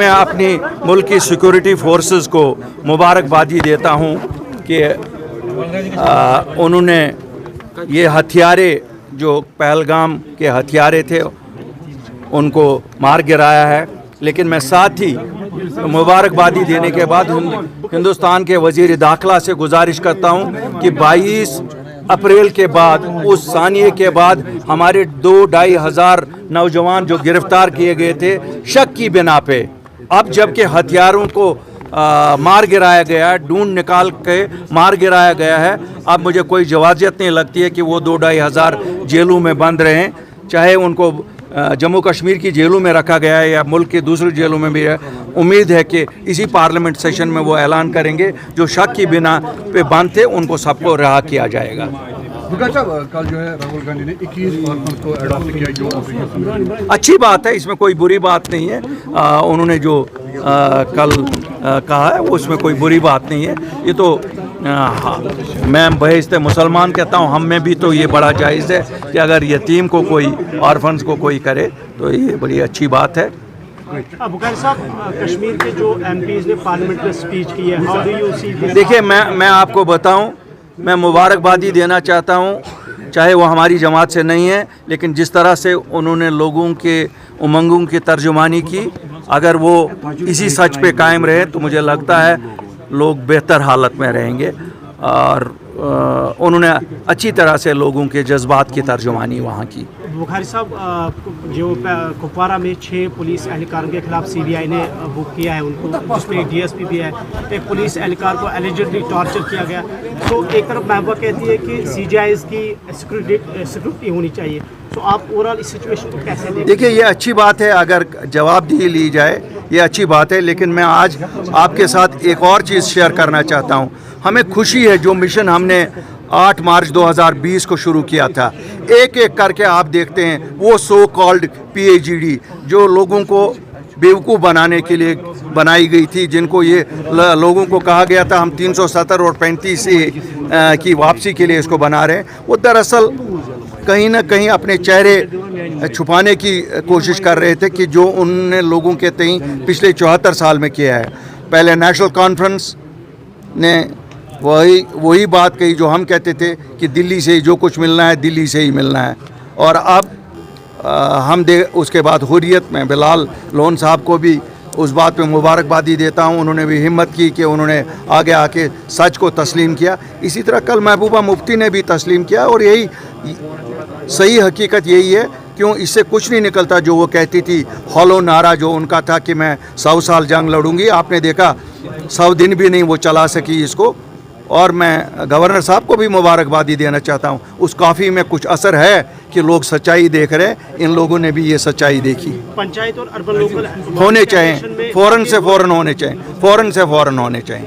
میں اپنی ملک کی سیکورٹی فورسز کو مبارکبادی دیتا ہوں کہ انہوں نے یہ ہتھیارے جو پہلگام کے ہتھیارے تھے ان کو مار گرایا ہے. لیکن میں ساتھ ہی مبارکبادی دینے کے بعد ہندوستان کے وزیر داخلہ سے گزارش کرتا ہوں کہ 22 اپریل کے بعد اس ثانیے کے بعد ہمارے 2-2.5 ہزار نوجوان جو گرفتار کیے گئے تھے شک کی بنا پہ، اب جب کہ ہتھیاروں کو مار گرایا گیا ہے، ڈھونڈ نکال کے مار گرایا گیا ہے، اب مجھے کوئی جوازیت نہیں لگتی ہے کہ وہ 2-2.5 ہزار جیلوں میں بند رہیں. چاہے ان کو جموں کشمیر کی جیلوں میں رکھا گیا ہے یا ملک کی دوسری جیلوں میں بھی ہے. امید ہے کہ اسی پارلیمنٹ سیشن میں وہ اعلان کریں گے جو شک کی بنا پہ بند تھے ان کو سب کو رہا کیا جائے گا. کل جو ہے راہل گاندھی نے 21 آرفنز کو ایڈاپٹ کیا جو اچھی بات ہے، اس میں کوئی بری بات نہیں ہے. انہوں نے جو کل کہا ہے وہ اس میں کوئی بری بات نہیں ہے. یہ تو میں بحیثیت مسلمان کہتا ہوں ہم میں بھی تو یہ بڑا جائز ہے کہ اگر یتیم کو کوئی آرفنز کو کوئی کرے تو یہ بڑی اچھی بات ہے. بخاری صاحب، کشمیر کے جو ایم پیز نے پارلیمنٹ میں سپیچ کی ہے، ہاؤ ڈو یو سی دس؟ دیکھیے میں آپ کو بتاؤں، میں مبارکبادی دینا چاہتا ہوں، چاہے وہ ہماری جماعت سے نہیں ہے، لیکن جس طرح سے انہوں نے لوگوں کے امنگوں کی ترجمانی کی، اگر وہ اسی سچ پہ قائم رہے تو مجھے لگتا ہے لوگ بہتر حالت میں رہیں گے. اور انہوں نے اچھی طرح سے لوگوں کے جذبات کی ترجمانی وہاں کی. بخاری صاحب، جو کپوارہ میں 6 پولیس اہلکاروں کے خلاف سی بی آئی نے بک کیا ہے ان کو، جس میں ایک ڈی ایس پی بھی ہے، ایک پولیس اہلکار کو ایلیجڈلی ٹارچر کیا گیا. تو ایک طرف محبوبہ کہتی ہے کہ سی جی آئیز کی سیکورٹی ہونی چاہیے. تو آپ اوورآل اس سچویشن کو کیسے دیکھیں؟ دیکھیے یہ اچھی بات ہے اگر جواب دہی لی جائے، یہ اچھی بات ہے. لیکن میں آج آپ کے ساتھ ایک اور چیز شیئر کرنا چاہتا ہوں. ہمیں خوشی ہے جو مشن ہم نے 8 مارچ 2020 کو شروع کیا تھا، ایک ایک کر کے آپ دیکھتے ہیں وہ so called P H D جو لوگوں کو بیوقوف بنانے کے لیے بنائی گئی تھی، جن کو یہ لوگوں کو کہا گیا تھا ہم 370 اور 35 کی واپسی کے لیے اس کو بنا رہے ہیں، وہ دراصل کہیں نہ کہیں اپنے چہرے چھپانے کی کوشش کر رہے تھے کہ جو انہوں نے لوگوں کے تئیں پچھلے 74 سال میں کیا ہے. پہلے نیشنل کانفرنس نے وہی بات کہی جو ہم کہتے تھے کہ دلی سے جو کچھ ملنا ہے دلی سے ہی ملنا ہے. اور اب ہم اس کے بعد حریت میں بلال لون صاحب کو بھی اس بات پہ مبارکبادی دیتا ہوں. انہوں نے بھی ہمت کی کہ انہوں نے آگے آ کے سچ کو تسلیم کیا. اسی طرح کل محبوبہ مفتی نے بھی تسلیم کیا، اور یہی صحیح حقیقت یہی ہے. کیوں اس سے کچھ نہیں نکلتا جو وہ کہتی تھی ہالو نعرہ جو ان کا تھا کہ میں 100 سال جنگ لڑوں گی. آپ نے دیکھا 100 دن بھی نہیں وہ چلا سکی اس کو. اور میں گورنر صاحب کو بھی مبارکبادی دینا چاہتا ہوں. اس کافی میں کچھ اثر ہے کہ لوگ سچائی دیکھ رہے ہیں. ان لوگوں نے بھی یہ سچائی دیکھی. پنچایت اور اربن لوکل ہونے چاہیں، فوراً سے فوراً ہونے چاہیں، فوراً سے فوراً ہونے چاہیں.